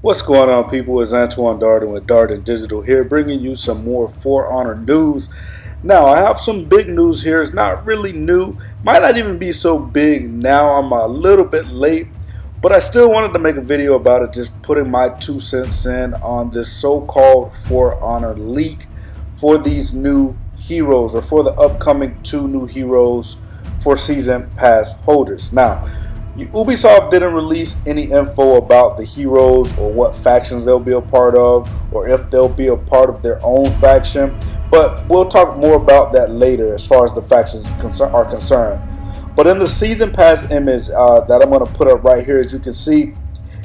What's going on, people? It's Antoine Darden with Darden Digital here, bringing you some more For Honor news. Now, I have some big news here. It's not really new. Might not even be so big now. I'm a little bit late, but I still wanted to make a video about it, just putting my 2 cents in on this so-called For Honor leak for these new heroes, or for the upcoming 2 new heroes for Season Pass holders. Now, Ubisoft didn't release any info about the heroes or what factions they'll be a part of, or if they'll be a part of their own faction, but we'll talk more about that later as far as the factions are concerned. But in the Season Pass image that I'm going to put up right here, as you can see,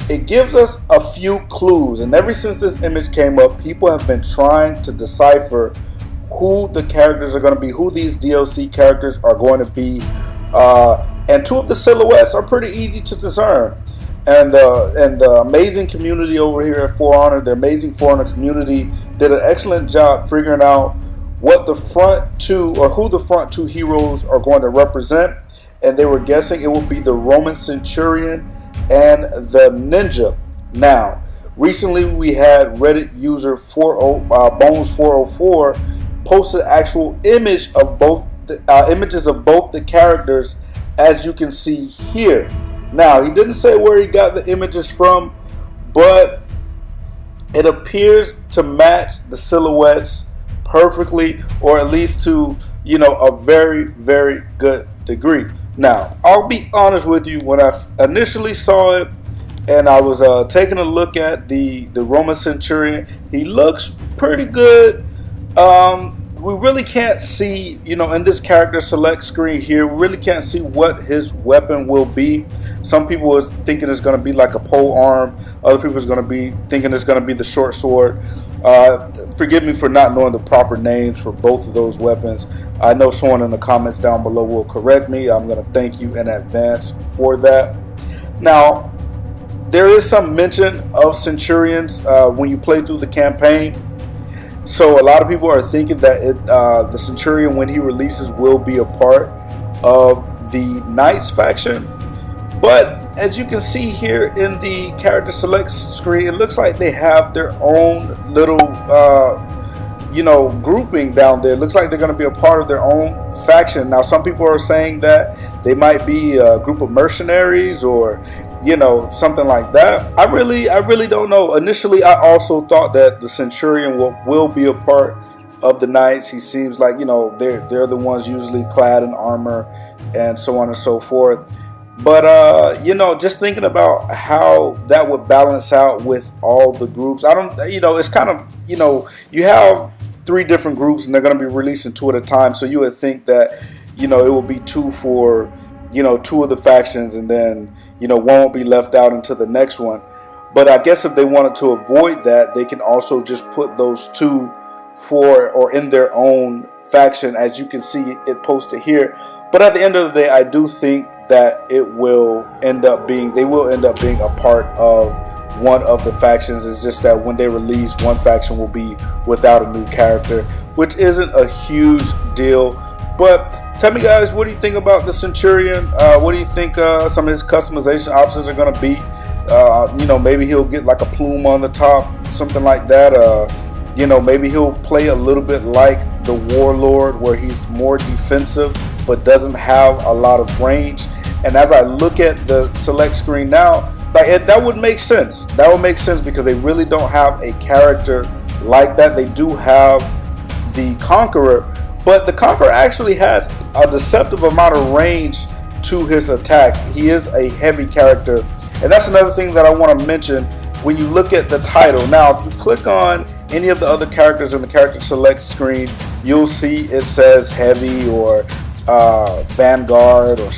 it gives us a few clues, and ever since this image came up, people have been trying to decipher who the characters are going to be, who these DLC characters are going to be. And 2 of the silhouettes are pretty easy to discern. And the amazing community over here at For Honor, the amazing For Honor community, did an excellent job figuring out what the front 2, or who the front 2 heroes are going to represent. And they were guessing it would be the Roman Centurion and the Ninja. Now, recently we had Reddit user Bones404 posted actual images of both the characters, as you can see here. Now, he didn't say where he got the images from, but it appears to match the silhouettes perfectly, or at least to, a very, very good degree. Now, I'll be honest with you, when I initially saw it and I was taking a look at the Roman Centurion, he looks pretty good. We really can't see, in this character select screen here, we really can't see what his weapon will be. Some people was thinking it's going to be like a pole arm. Other people is going to be thinking it's going to be the short sword. Forgive me for not knowing the proper names for both of those weapons. I know someone in the comments down below will correct me. I'm going to thank you in advance for that. Now, there is some mention of Centurions when you play through the campaign. So a lot of people are thinking that the Centurion, when he releases, will be a part of the Knights faction. But as you can see here in the character select screen, it looks like they have their own little, grouping down there. It looks like they're going to be a part of their own faction. Now, some people are saying that they might be a group of mercenaries, or something like that. I really don't know. Initially, I also thought that the Centurion will be a part of the Knights. He seems like, they're the ones usually clad in armor and so on and so forth. But, just thinking about how that would balance out with all the groups. It's kind of, you have 3 different groups and they're going to be releasing 2 at a time. So you would think that, it will be 2 for, 2 of the factions, and then, one won't be left out until the next one. But I guess if they wanted to avoid that, they can also just put those 2 for, or in their own faction, as you can see it posted here. But at the end of the day, I do think that they will end up being a part of one of the factions. It's just that when they release, one faction will be without a new character, which isn't a huge deal. But tell me, guys, what do you think about the Centurion? What do you think some of his customization options are going to be? Maybe he'll get like a plume on the top, something like that. Maybe he'll play a little bit like the Warlord, where he's more defensive but doesn't have a lot of range. And as I look at the select screen now, that would make sense. That would make sense because they really don't have a character like that. They do have the Conqueror, but the Conqueror actually has a deceptive amount of range to his attack. He is a heavy character. And that's another thing that I want to mention when you look at the title. Now, if you click on any of the other characters in the character select screen, you'll see it says heavy, or Vanguard, or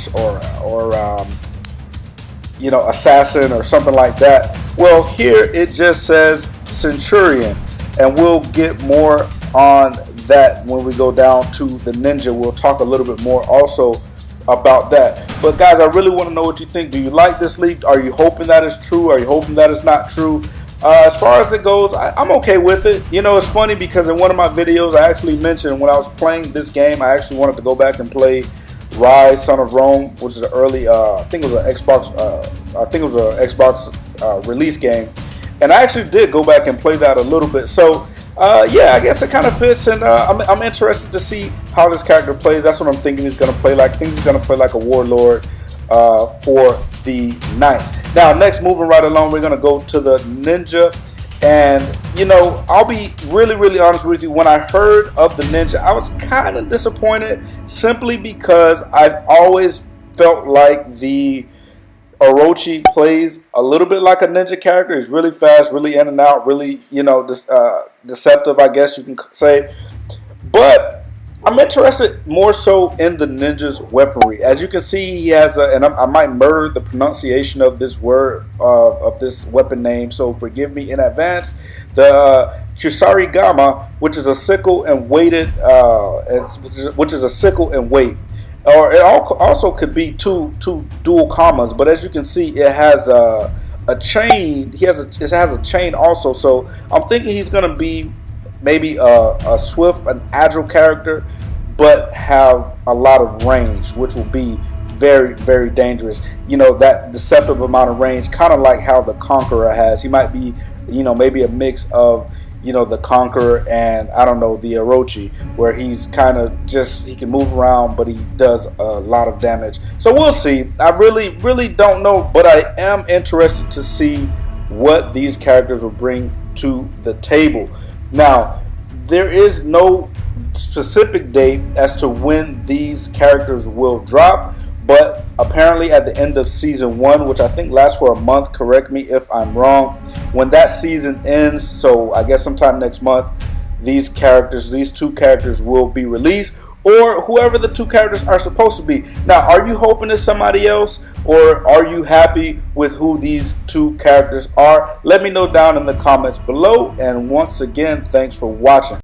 assassin, or something like that. Well, here it just says Centurion, and we'll get more on that when we go down to the Ninja. We'll talk a little bit more also about that. But guys, I really want to know what you think. Do you like this leak? Are you hoping that it's true? Are you hoping that it's not true? As far as it goes, I'm okay with it. It's funny because in one of my videos, I actually mentioned when I was playing this game, I actually wanted to go back and play Rise, Son of Rome, which is an early, I think it was an Xbox release game. And I actually did go back and play that a little bit. So yeah, I guess it kind of fits, and I'm interested to see how this character plays. That's what I'm thinking he's going to play like. I think he's going to play like a warlord for the Knights. Now, next, moving right along, we're going to go to the Ninja. And, you know, I'll be really, really honest with you. When I heard of the Ninja, I was kind of disappointed, simply because I've always felt like the Orochi plays a little bit like a ninja character. He's really fast, really in and out, really, you know, deceptive, I guess you can say. But I'm interested more so in the ninja's weaponry. As you can see, he has a, and I might murder the pronunciation of this word, of this weapon name, so forgive me in advance. The Kusarigama, which is a sickle and weighted, which is a sickle and weight. Or it also could be two dual commas, but as you can see, it has a chain. It has a chain also. So I'm thinking he's gonna be maybe a swift, an agile character, but have a lot of range, which will be very, very dangerous. You know, that deceptive amount of range, kind of like how the Conqueror has. He might be, you know, maybe a mix of, you know, the Conqueror and, I don't know, the Orochi, where he's kind of just, he can move around, but he does a lot of damage. So we'll see. I really, really don't know, but I am interested to see what these characters will bring to the table. Now, there is no specific date as to when these characters will drop, but apparently at the end of season 1, which I think lasts for a month, correct me if I'm wrong, when that season ends, so I guess sometime next month, these two characters will be released, or whoever the two characters are supposed to be. Now, are you hoping it's somebody else, or are you happy with who these two characters are? Let me know down in the comments below, and once again, thanks for watching.